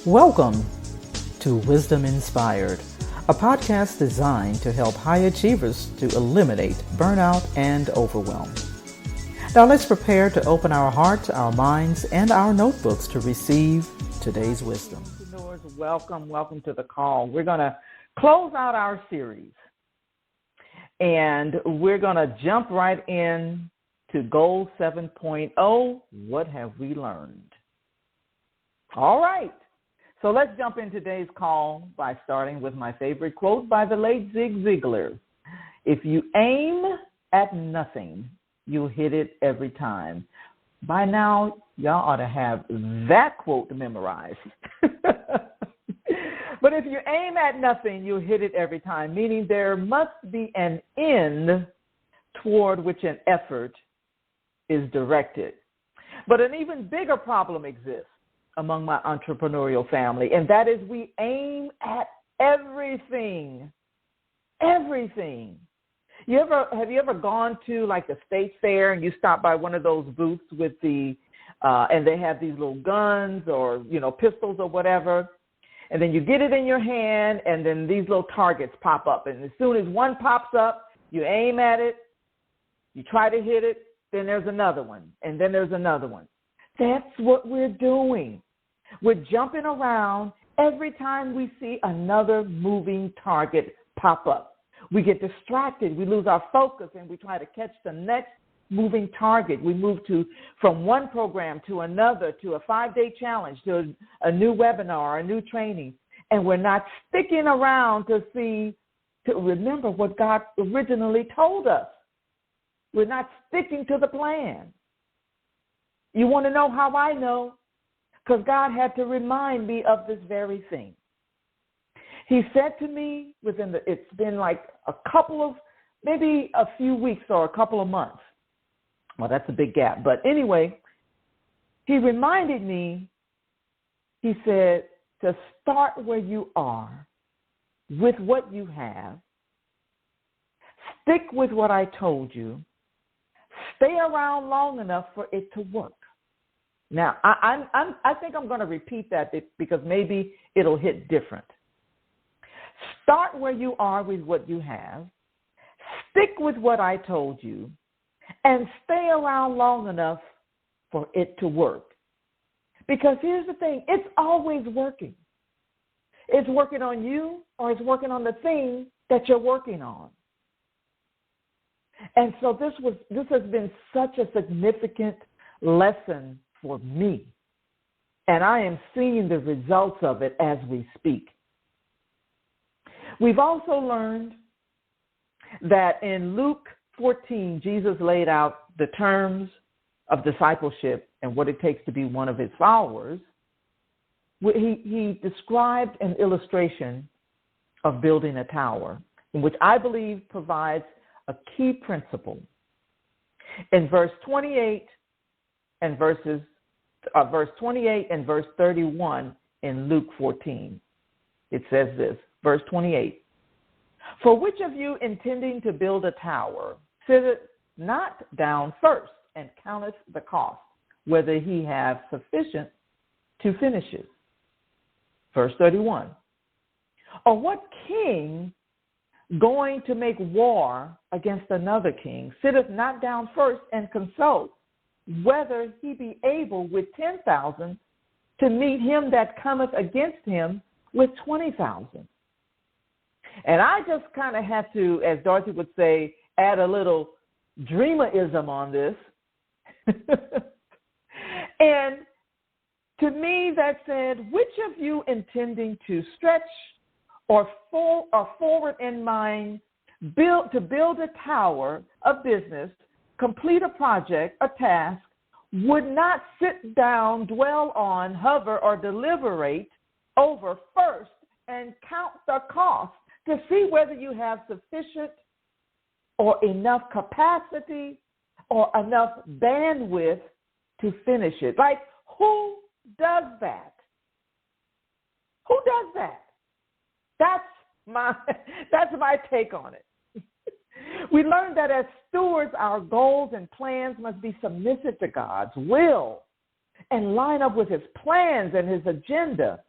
Welcome to Wisdom Inspired, a podcast designed to help high achievers to eliminate burnout and overwhelm. Now let's prepare to open our hearts, our minds, and our notebooks to receive today's wisdom. Welcome to the call. We're going to close out our series, and we're going to jump right in to Goal 7.0, What Have We Learned? All right. So let's jump in today's call by starting with my favorite quote by the late Zig Ziglar. If you aim at nothing, you'll hit it every time. By now, y'all ought to have that quote memorized. But if you aim at nothing, you'll hit it every time, meaning there must be an end toward which an effort is directed. But an even bigger problem exists among my entrepreneurial family, and that is we aim at everything. Everything. Have you ever gone to like the state fair and you stop by one of those booths with and they have these little guns or, pistols or whatever, and then you get it in your hand and then these little targets pop up, and as soon as one pops up, you aim at it, you try to hit it, then there's another one, and then there's another one. That's what we're doing. We're jumping around every time we see another moving target pop up. We get distracted. We lose our focus, and we try to catch the next moving target. We move from one program to another, to a 5-day challenge, to a new webinar, a new training, and we're not sticking around to remember what God originally told us. We're not sticking to the plan. You want to know how I know? Because God had to remind me of this very thing. He said to me it's been like maybe a few weeks or a couple of months. Well, that's a big gap. But anyway, he reminded me, he said, to start where you are with what you have. Stick with what I told you. Stay around long enough for it to work. Now, I think I'm going to repeat that because maybe it'll hit different. Start where you are with what you have. Stick with what I told you. And stay around long enough for it to work. Because here's the thing. It's always working. It's working on you, or it's working on the thing that you're working on. And so this has been such a significant lesson for me. And I am seeing the results of it as we speak. We've also learned that in Luke 14, Jesus laid out the terms of discipleship and what it takes to be one of his followers. He described an illustration of building a tower, in which I believe provides a key principle. In verse 28 and verse 31 in Luke 14, it says this, verse 28, "For which of you intending to build a tower sitteth not down first and counteth the cost, whether he have sufficient to finish it?" Verse 31, "Or what king going to make war against another king sitteth not down first and consult whether he be able with 10,000 to meet him that cometh against him with 20,000. And I just kind of have to, as Dorothy would say, add a little dreamerism on this. And to me that said, which of you intending to stretch or forward in mind, to build a tower, a business, complete a project, a task, would not sit down, dwell on, hover, or deliberate over first and count the cost to see whether you have sufficient or enough capacity or enough bandwidth to finish it? Like, who does that? Who does that? That's my take on it. We learned that as stewards, our goals and plans must be submissive to God's will and line up with his plans and his agenda.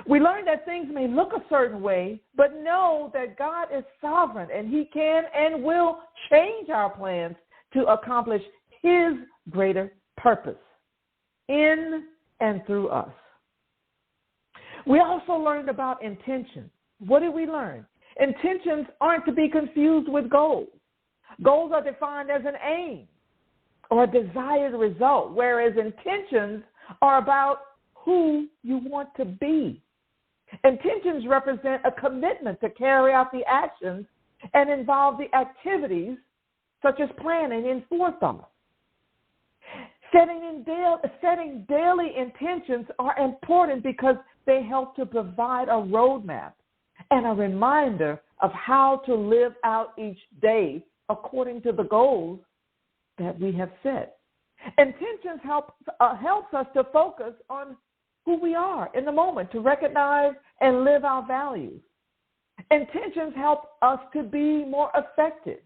We learned that things may look a certain way, but know that God is sovereign and he can and will change our plans to accomplish his greater purpose in and through us. We also learned about intentions. What did we learn? Intentions aren't to be confused with goals. Goals are defined as an aim or a desired result, whereas intentions are about who you want to be. Intentions represent a commitment to carry out the actions and involve the activities such as planning and forethought. Setting daily intentions are important because they help to provide a roadmap and a reminder of how to live out each day according to the goals that we have set. Intentions helps us to focus on who we are in the moment, to recognize and live our values. Intentions help us to be more effective.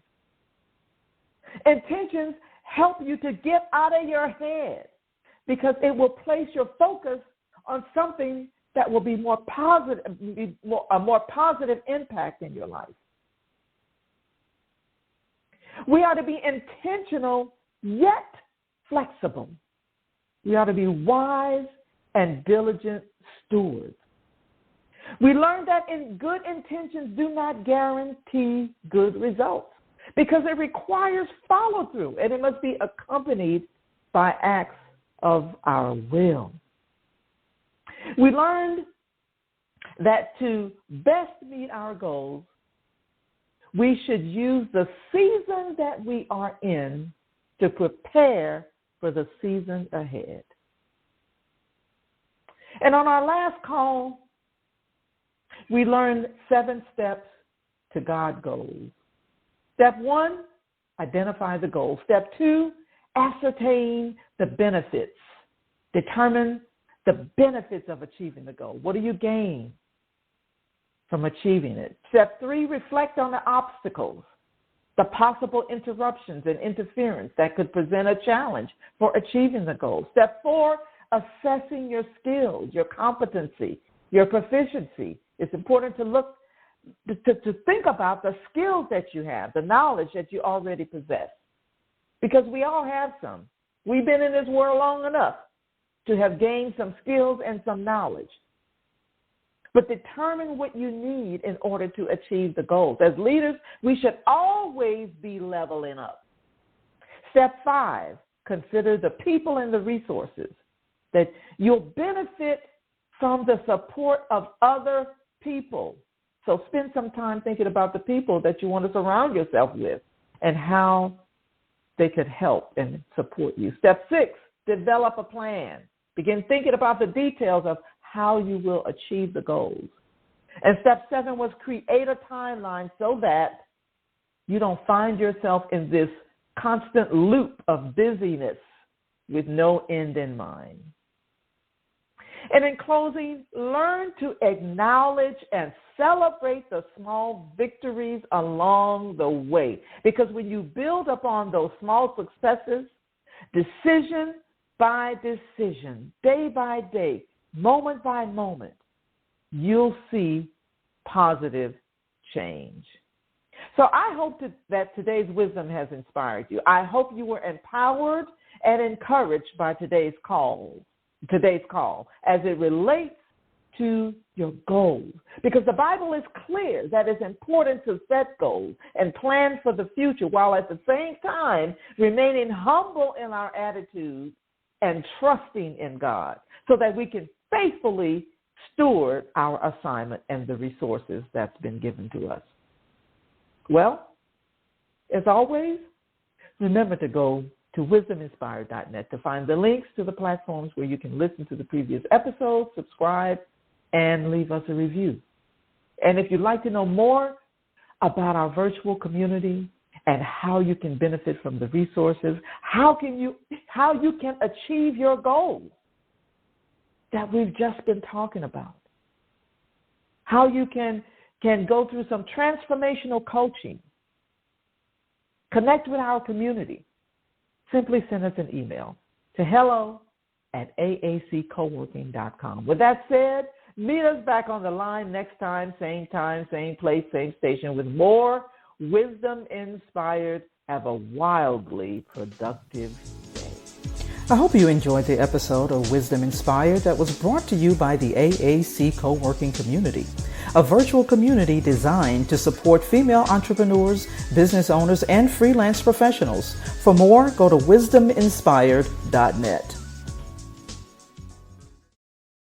Intentions help you to get out of your head because it will place your focus on something that will be a more positive impact in your life. We are to be intentional yet flexible. We are to be wise and diligent stewards. We learned that good intentions do not guarantee good results because it requires follow-through and it must be accompanied by acts of our will. We learned that to best meet our goals, we should use the season that we are in to prepare for the season ahead. And on our last call, we learned 7 steps to God goals. Step 1, identify the goal. Step 2, ascertain the benefits. Determine the benefits of achieving the goal. What do you gain from achieving it? Step 3, reflect on the obstacles, the possible interruptions and interference that could present a challenge for achieving the goal. Step 4, assessing your skills, your competency, your proficiency. It's important to think about the skills that you have, the knowledge that you already possess, because we all have some. We've been in this world long enough to have gained some skills and some knowledge. But determine what you need in order to achieve the goals. As leaders, we should always be leveling up. Step 5, consider the people and the resources that you'll benefit from the support of other people. So spend some time thinking about the people that you want to surround yourself with and how they could help and support you. Step 6, develop a plan. Begin thinking about the details of how you will achieve the goals. And step 7 was create a timeline so that you don't find yourself in this constant loop of busyness with no end in mind. And in closing, learn to acknowledge and celebrate the small victories along the way. Because when you build upon those small successes, decision by decision, day by day, moment by moment, you'll see positive change. So I hope that today's wisdom has inspired you. I hope you were empowered and encouraged by today's call as it relates to your goals. Because the Bible is clear that it's important to set goals and plan for the future while at the same time remaining humble in our attitude and trusting in God so that we can faithfully steward our assignment and the resources that's been given to us. Well, as always, remember to go to wisdominspired.net to find the links to the platforms where you can listen to the previous episodes, subscribe, and leave us a review. And if you'd like to know more about our virtual community and how you can benefit from the resources, how you can achieve your goals that we've just been talking about, how you can go through some transformational coaching, connect with our community, simply send us an email to hello@aaccoworking.com. With that said, Meet us back on the line next time, same place, same station, with more Wisdom Inspired. Have a wildly productive day. I hope you enjoyed the episode of Wisdom Inspired that was brought to you by the AAC Co-working Community, a virtual community designed to support female entrepreneurs, business owners, and freelance professionals. For more, go to wisdominspired.net.